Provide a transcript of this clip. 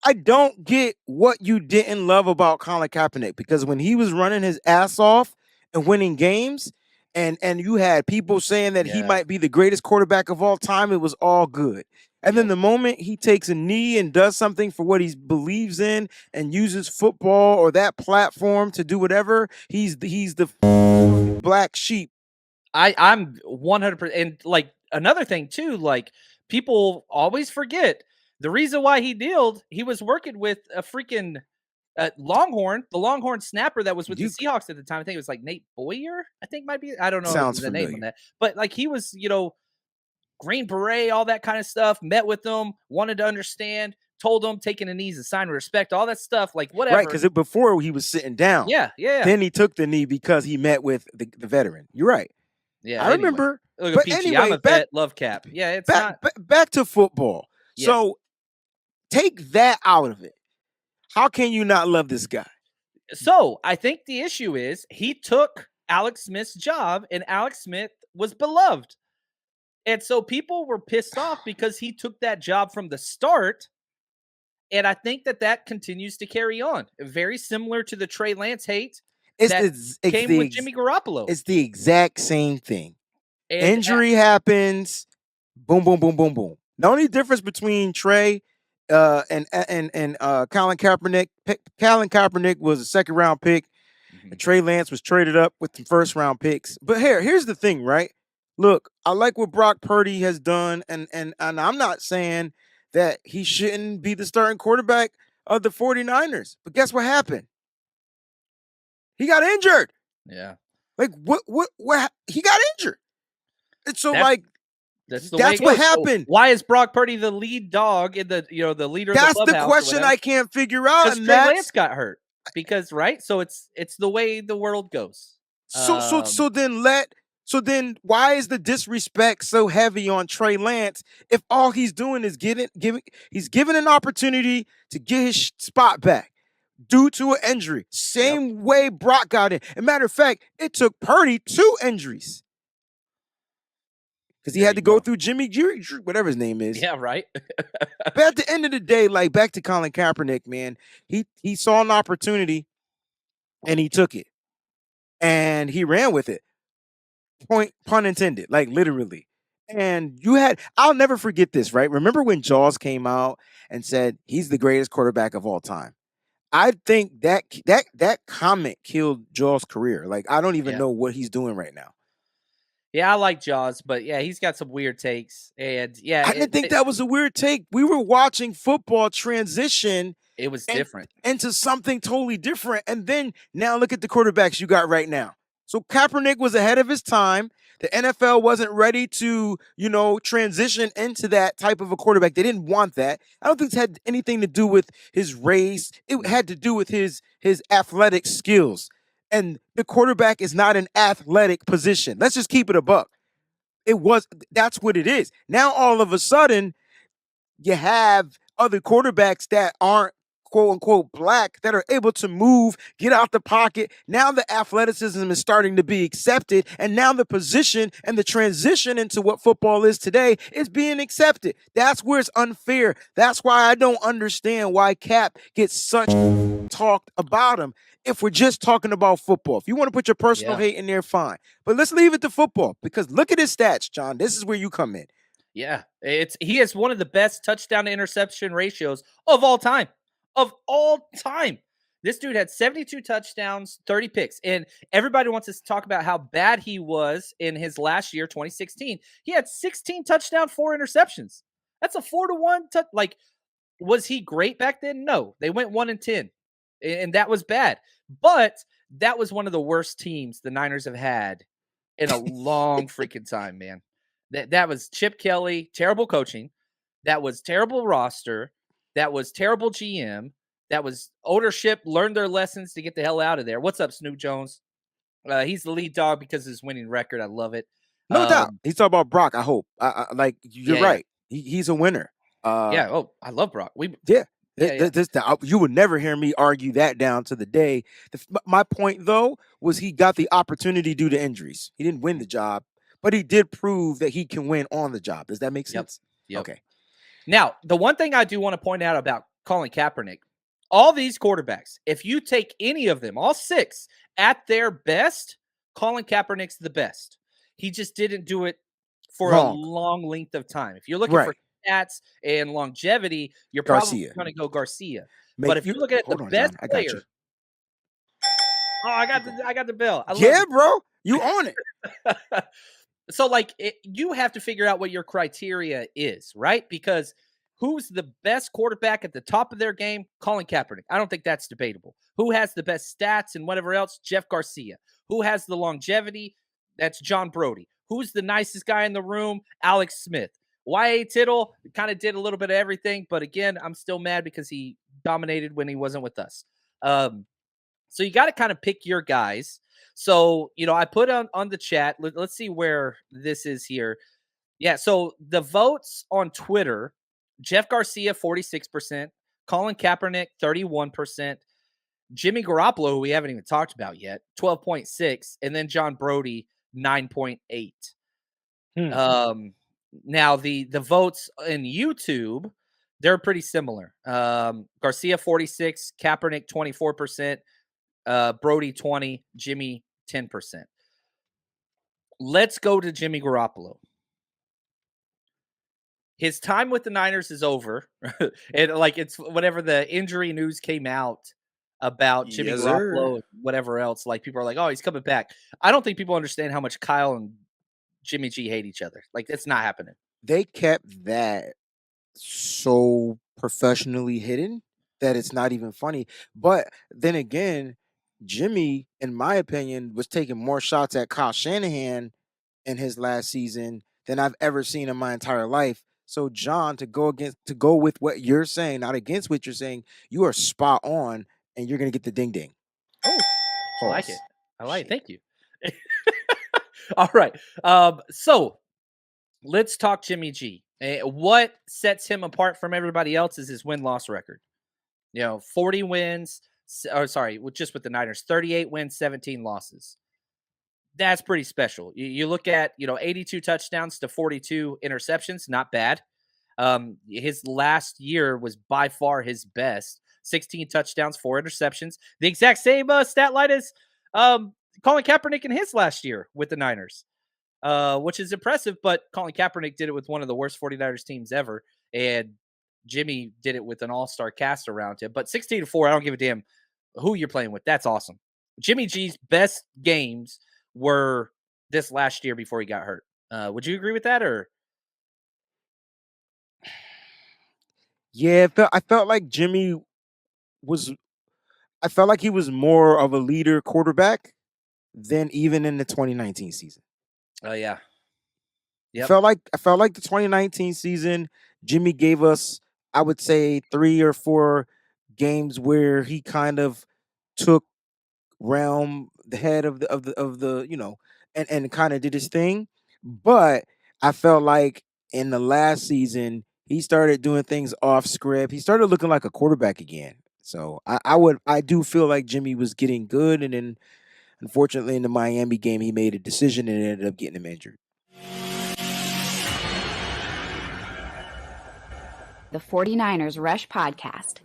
I don't get what you didn't love about Colin Kaepernick, because when he was running his ass off and winning games, and you had people saying that he Yeah. might be the greatest quarterback of all time, it was all good. And then Yep. the moment he takes a knee and does something for what he believes in and uses football or that platform to do whatever, he's the black sheep. I'm 100%. And like another thing too, like people always forget the reason why he kneeled. He was working with a freaking Longhorn, the Longhorn snapper that was with the You Seahawks at the time. I think it was like Nate Boyer. I think might be. I don't know sounds the name on familiar. that, but like he was, Green Beret, all that kind of stuff. Met with them, wanted to understand, told them, taking the knees, a sign of respect, all that stuff. Like Right, whatever. because before he was sitting down. Yeah, yeah, Then he took the knee because he met with the veteran. You're right. yeah. I Anyway, remember. look at But Peachy. I'm anyway, a back vet. Love Cap. Yeah, it's back not. back to football. Yeah. So take that out of it. How can you not love this guy? So I think the issue is he took Alex Smith's job, and Alex Smith was beloved. And so people were pissed off because he took that job from the start. And I think that continues to carry on. Very similar to the Trey Lance hate It's that the it's came with the Jimmy Garoppolo. it's the exact same thing. And Injury happens. Boom, boom, boom, boom, boom. The only difference between Trey and Colin Kaepernick, Colin Kaepernick was a second round pick. And Trey Lance was traded up with the first round picks. But here's the thing, right? Look, I like what Brock Purdy has done, and I'm not saying that he shouldn't be the starting quarterback of the 49ers. But guess what happened? He got injured. yeah, Like what he got injured. And so that's like that's the way that's it what goes. So happened. why is Brock Purdy the lead dog in the the leader of the That's the clubhouse? question I can't figure out. Because And Trey Lance that's got hurt. Because right, so it's the way the world goes. so so so then let so then why is the disrespect so heavy on Trey Lance if all he's doing is he's giving an opportunity to get his spot back due to an injury. Yep. Same way Brock got in. As a matter of fact, it took Purdy 2 injuries because he There had you to go go. through Ji'Ayir, whatever his name is. Yeah, right. But at the end of the day, like back to Colin Kaepernick, man, he saw an opportunity and he took it and he ran with it. Pun intended, like literally. And I'll never forget this, right? Remember when Jaws came out and said he's the greatest quarterback of all time? I think that comment killed Jaws' career. Like I don't even Yeah. know what he's doing right now. Yeah, I like Jaws, but yeah, he's got some weird takes. And yeah, I didn't think that was a weird take. We were watching football transition it was different. into something totally different. And then now look at the quarterbacks you got right now. So Kaepernick was ahead of his time. The NFL wasn't ready to, transition into that type of a quarterback. They didn't want that. I don't think it had anything to do with his race. It had to do with his athletic skills. And the quarterback is not an athletic position. Let's just keep it a buck. That's what it is. Now all of a sudden, you have other quarterbacks that aren't quote unquote black that are able to move, get out the pocket. Now the athleticism is starting to be accepted. And now the position and the transition into what football is today is being accepted. That's where it's unfair. That's why I don't understand why Cap gets such talked about him. If we're just talking about football, if you want to put your personal hate in there, fine. But let's leave it to football because look at his stats, John. This is where you come in. Yeah, he has one of the best touchdown to interception ratios of all time. Of all time. This dude had 72 touchdowns, 30 picks. And everybody wants us to talk about how bad he was in his last year, 2016. He had 16 touchdowns, 4 interceptions. That's a 4-1 like, was he great back then? No. They went 1-10. And that was bad. But that was one of the worst teams the Niners have had in a long freaking time, man. That was Chip Kelly, terrible coaching. That was terrible roster. That was terrible GM. That was ownership learned their lessons to get the hell out of there. What's up, Snoop Jones? He's the lead dog because of his winning record. I love it. No doubt. He's talking about Brock, I hope. Like, you're right. Yeah. He's a winner. Yeah. Oh, I love Brock. You would never hear me argue that down to the day. My point, though, was he got the opportunity due to injuries. He didn't win the job, but he did prove that he can win on the job. Does that make sense? Yep. Okay. Now, the one thing I do want to point out about Colin Kaepernick. All these quarterbacks, if you take any of them, all 6 at their best, Colin Kaepernick's the best. He just didn't do it for a long length of time. If you're looking for stats and longevity, you're probably going to go Garcia. But if you're looking at the best player, oh, I got the bill. I love it. Bro, you own it. So, like, you have to figure out what your criteria is, right? Because who's the best quarterback at the top of their game? Colin Kaepernick. I don't think that's debatable. Who has the best stats and whatever else? Jeff Garcia. Who has the longevity? That's John Brody. Who's the nicest guy in the room? Alex Smith. Y.A. Tittle kind of did a little bit of everything, but again, I'm still mad because he dominated when he wasn't with us. So you got to kind of pick your guys. So, I put on the chat. Let's see where this is here. Yeah, so the votes on Twitter, Jeff Garcia, 46%, Colin Kaepernick, 31%, Jimmy Garoppolo, who we haven't even talked about yet, 12.6, and then John Brody, 9.8. Now, the votes in YouTube, they're pretty similar. Garcia, 46, Kaepernick, 24%, Brody, 20, Jimmy, 10%. Let's go to Jimmy Garoppolo. His time with the Niners is over. And it's whenever the injury news came out about Jimmy Garoppolo and whatever else, people are like, oh, he's coming back. I don't think people understand how much Kyle and Jimmy G hate each other. It's not happening. They kept that so professionally hidden that it's not even funny. But then again, Jimmy, in my opinion, was taking more shots at Kyle Shanahan in his last season than I've ever seen in my entire life. So, John, to go with what you're saying, not against what you're saying, you are spot on, and you're gonna get the ding ding. Oh, I like it. I like it. Thank you. All right. So let's talk Jimmy G. What sets him apart from everybody else is his win-loss record. 40 wins. Just with the Niners, 38 wins, 17 losses. That's pretty special. You look at, 82 touchdowns to 42 interceptions. Not bad. His last year was by far his best. 16 touchdowns, 4 interceptions. The exact same stat line as Colin Kaepernick in his last year with the Niners, which is impressive. But Colin Kaepernick did it with one of the worst 49ers teams ever. And Jimmy did it with an all-star cast around him. But 16-4, I don't give a damn who you're playing with. That's awesome. Jimmy G's best games were this last year before he got hurt. Would you agree with that, or? Yeah, I felt like Jimmy was. I felt like he was more of a leader quarterback than even in the 2019 season. Oh yeah. Yep. I felt like the 2019 season, Jimmy gave us, I would say, 3 or 4 games where he kind of took the head of the and kind of did his thing. But I felt like in the last season, he started doing things off script. He started looking like a quarterback again. So I do feel like Jimmy was getting good, and then unfortunately in the Miami game, he made a decision and ended up getting him injured. The 49ers Rush Podcast.